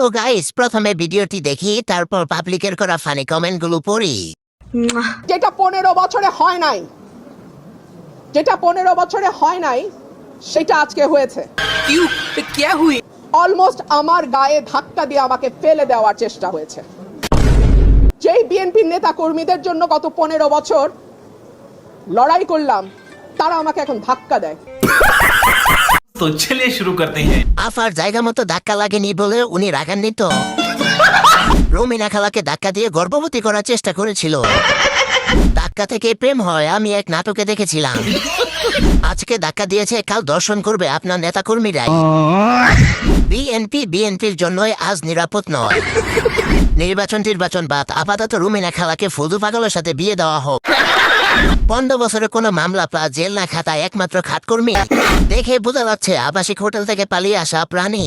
তো গাইস, প্রথমে ভিডিওটি দেখি, তারপর পাবলিকের করা ফানি কমেন্টগুলো পড়ি। যেটা 15 বছরে হয় নাই, যেটা 15 বছরে হয় নাই সেটা আজকে হয়েছে। क्यों क्या हुई? অলমোস্ট আমার গায়ে ধাক্কা দিয়ে আমাকে ফেলে দেওয়ার চেষ্টা হয়েছে। যেই বিএনপির নেতা কর্মীদের জন্য গত 15 বছর লড়াই করলাম, তারা আমাকে এখন ধাক্কা দেয়। तो चलिए शुरू करते हैं। আফার জায়গা মতো ধাক্কা লাগেনি বলে উনি রাগান্বিত। রুমিনা খালাকে ধাক্কা দিয়ে গর্ভবতী করার চেষ্টা করেছিল। ধাক্কা থেকে প্রেম হয়, আমি এক নাটকে দেখেছিলাম। আজকে ধাক্কা দিয়েছে, কাল দর্শন করবে আপনার নেতাকর্মীরাই। বিএনপির জন্যই আজ নিরাপদ নয়। নির্বাচন বাদ, আপাতত রুমিনা খালাকে ফুদু পাগলের সাথে বিয়ে দেওয়া হোক। 15 বছরে কোনো মামলা পা জেল না খাতায় একমাত্র খাতকর্মী। দেখে বোঝা যাচ্ছে আবাসিক হোটেল থেকে পালিয়ে আসা প্রাণী।